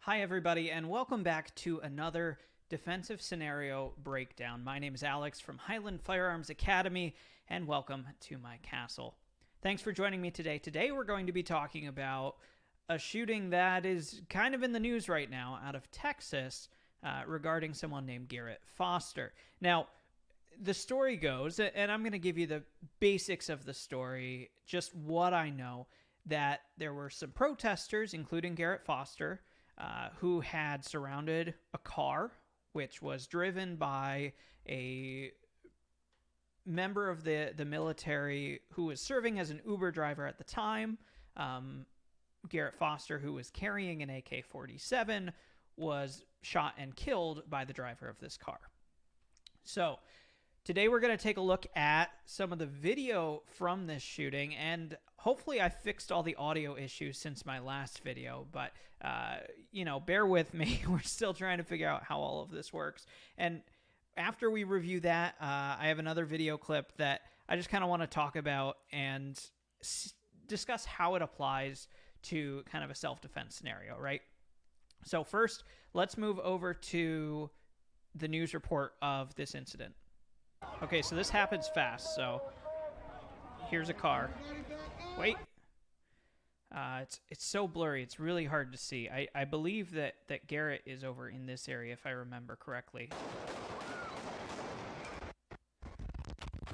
Hi, everybody, and welcome back to another defensive scenario breakdown. My name is Alex from Highland Firearms Academy, and welcome to my castle. Thanks for joining me today. Today, we're going to be talking about a shooting that is kind of in the news right now out of Texas regarding someone named Garret Foster. Now, the story goes, and I'm going to give you the basics of the story, just what I know, that there were some protesters, including Garret Foster, who had surrounded a car, which was driven by a member of the military who was serving as an Uber driver at the time. Garret Foster, who was carrying an AK-47, was shot and killed by the driver of this car. So today we're going to take a look at some of the video from this shooting, and hopefully I fixed all the audio issues since my last video, but, bear with me. We're still trying to figure out how all of this works. And after we review that, I have another video clip that I just kind of want to talk about and discuss how it applies to kind of a self-defense scenario, right? So first, let's move over to the news report of this incident. Okay, so this happens fast, so here's a car. Wait. It's so blurry, it's really hard to see. I believe that Garret is over in this area, if I remember correctly.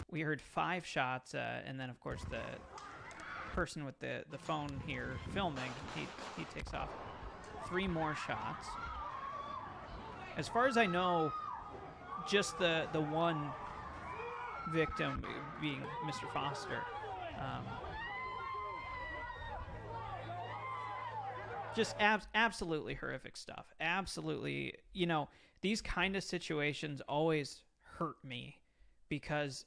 We heard 5 shots, and then, of course, the person with the phone here filming, he takes off. 3 more shots. As far as I know, just the one victim being Mr. Foster. Just absolutely horrific stuff. Absolutely. These kind of situations always hurt me because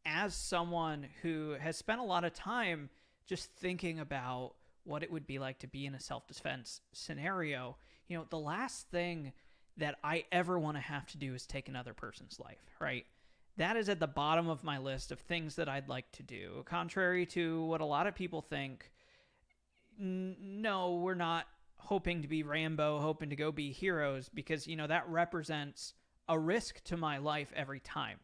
as someone who has spent a lot of time just thinking about what it would be like to be in a self-defense scenario, the last thing that I ever want to have to do is take another person's life, right? That is at the bottom of my list of things that I'd like to do. Contrary to what a lot of people think, no, we're not hoping to be Rambo, hoping to go be heroes, because, that represents a risk to my life every time.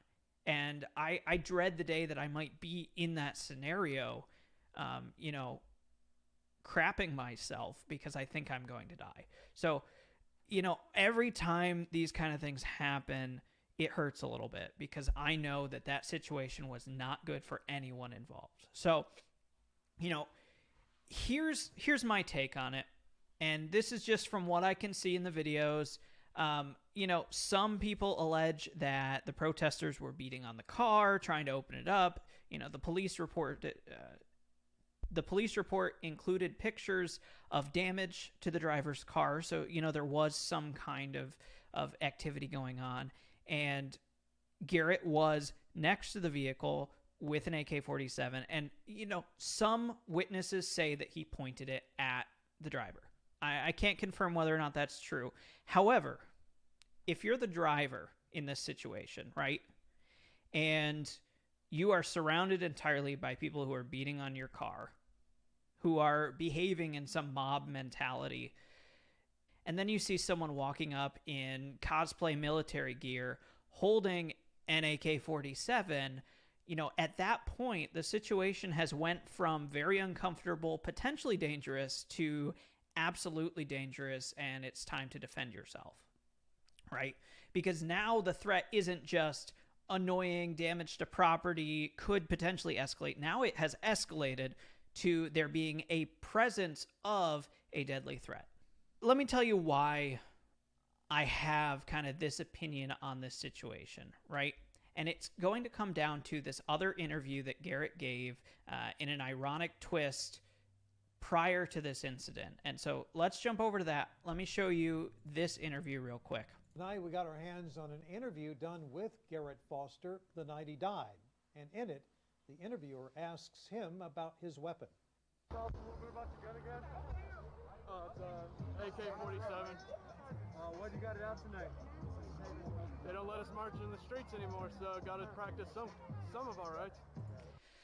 And I dread the day that I might be in that scenario, crapping myself because I think I'm going to die. So, every time these kind of things happen, it hurts a little bit because I know that situation was not good for anyone involved. So, here's my take on it. And this is just from what I can see in the videos. Some people allege that the protesters were beating on the car, trying to open it up. The police report included pictures of damage to the driver's car. So, there was some kind of activity going on. And Garret was next to the vehicle with an AK-47. And, some witnesses say that he pointed it at the driver. I can't confirm whether or not that's true. However, if you're the driver in this situation, right, and you are surrounded entirely by people who are beating on your car, who are behaving in some mob mentality, and then you see someone walking up in cosplay military gear holding an AK-47, at that point, the situation has went from very uncomfortable, potentially dangerous, to absolutely dangerous, and it's time to defend yourself, right? Because now the threat isn't just annoying, damage to property, could potentially escalate. Now it has escalated to there being a presence of a deadly threat. Let me tell you why I have kind of this opinion on this situation, right? And it's going to come down to this other interview that Garret gave in an ironic twist prior to this incident. And so let's jump over to that. Let me show you this interview real quick. Tonight we got our hands on an interview done with Garret Foster the night he died. And in it, the interviewer asks him about his weapon. Tell us a little bit about your gun again? It's AK-47. Why'd you got it out tonight? They don't let us march in the streets anymore, so got to practice some of our rights.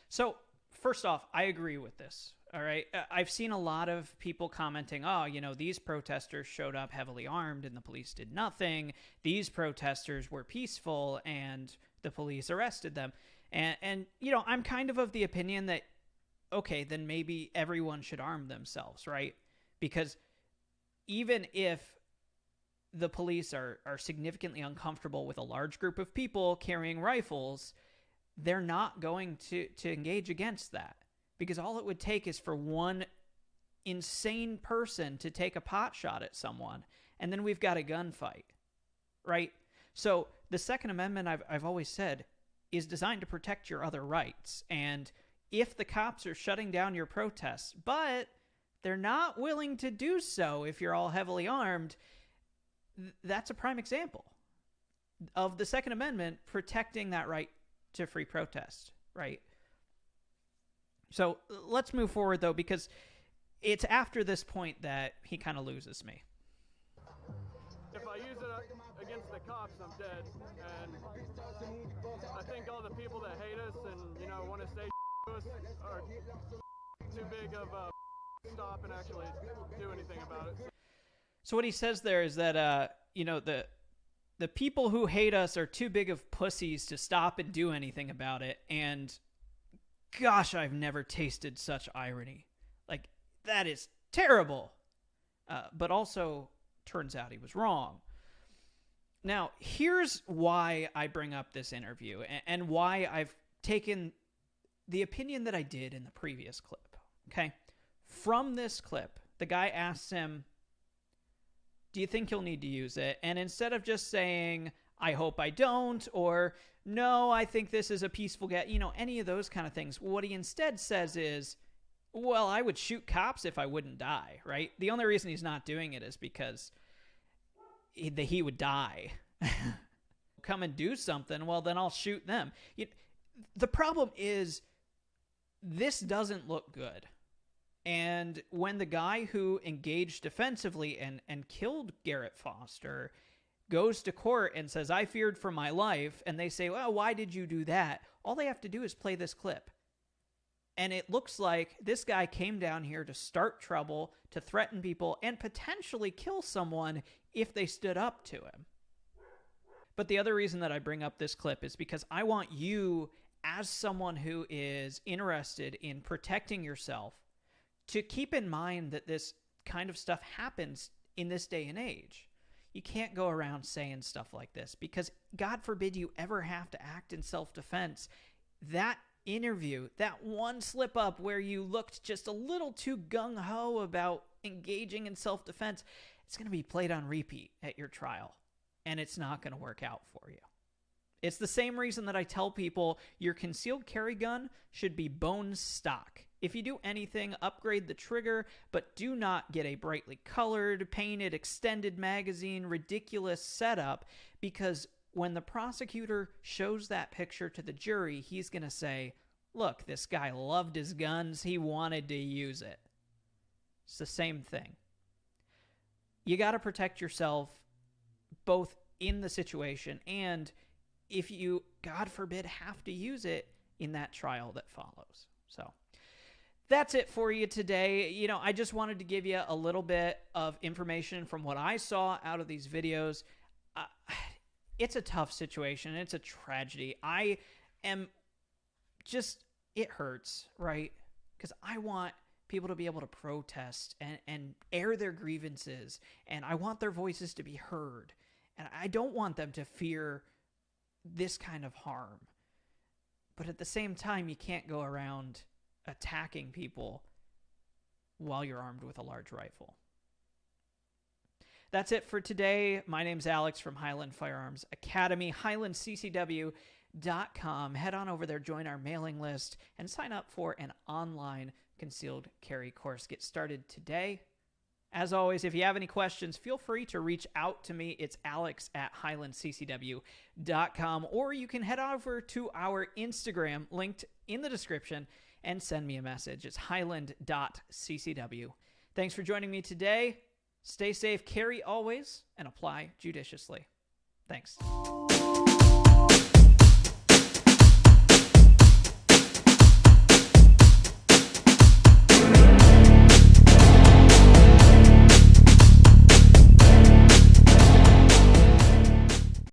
So first off, I agree with this. All right. I've seen a lot of people commenting, oh, these protesters showed up heavily armed and the police did nothing. These protesters were peaceful and the police arrested them. And I'm kind of the opinion that, okay, then maybe everyone should arm themselves, right? Because even if the police are significantly uncomfortable with a large group of people carrying rifles, they're not going to engage against that. Because all it would take is for one insane person to take a pot shot at someone, and then we've got a gunfight, right? So the Second Amendment, I've always said, is designed to protect your other rights. And if the cops are shutting down your protests, but they're not willing to do so if you're all heavily armed, that's a prime example of the Second Amendment protecting that right to free protest, right? So let's move forward, though, because it's after this point that he kind of loses me. If I use it against the cops, I'm dead. And I think all the people that hate us and, want to say to us are too big of a stop and actually do anything about it. So what he says there is that, the people who hate us are too big of pussies to stop and do anything about it. And gosh, I've never tasted such irony. Like, that is terrible. But also, turns out he was wrong. Now, here's why I bring up this interview and why I've taken the opinion that I did in the previous clip. Okay? From this clip, the guy asks him, do you think you'll need to use it? And instead of just saying, I hope I don't, or no, I think this is a peaceful any of those kind of things. What he instead says is, well, I would shoot cops if I wouldn't die, right? The only reason he's not doing it is because he would die. Come and do something, well, then I'll shoot them. The problem is, this doesn't look good. And when the guy who engaged defensively and killed Garret Foster goes to court and says, I feared for my life, and they say, well, why did you do that? All they have to do is play this clip. And it looks like this guy came down here to start trouble, to threaten people, and potentially kill someone if they stood up to him. But the other reason that I bring up this clip is because I want you, as someone who is interested in protecting yourself, to keep in mind that this kind of stuff happens in this day and age. You can't go around saying stuff like this because God forbid you ever have to act in self-defense. That interview, that one slip up where you looked just a little too gung-ho about engaging in self-defense, it's going to be played on repeat at your trial, and it's not going to work out for you. It's the same reason that I tell people your concealed carry gun should be bone stock. If you do anything, upgrade the trigger, but do not get a brightly colored, painted, extended magazine, ridiculous setup, because when the prosecutor shows that picture to the jury, he's going to say, look, this guy loved his guns, he wanted to use it. It's the same thing. You got to protect yourself both in the situation and if you, God forbid, have to use it in that trial that follows. So that's it for you today. I just wanted to give you a little bit of information from what I saw out of these videos. It's a tough situation. It's a tragedy. I am just, it hurts, right? Because I want people to be able to protest and air their grievances, and I want their voices to be heard. And I don't want them to fear this kind of harm. But at the same time, you can't go around attacking people while you're armed with a large rifle. That's it for today. My name's Alex from Highland Firearms Academy, highlandccw.com. Head on over there, join our mailing list, and sign up for an online concealed carry course. Get started today. As always, if you have any questions, feel free to reach out to me. It's alex@highlandccw.com, or you can head over to our Instagram, linked in the description, and send me a message. It's highland.ccw. Thanks for joining me today. Stay safe, carry always, and apply judiciously. Thanks.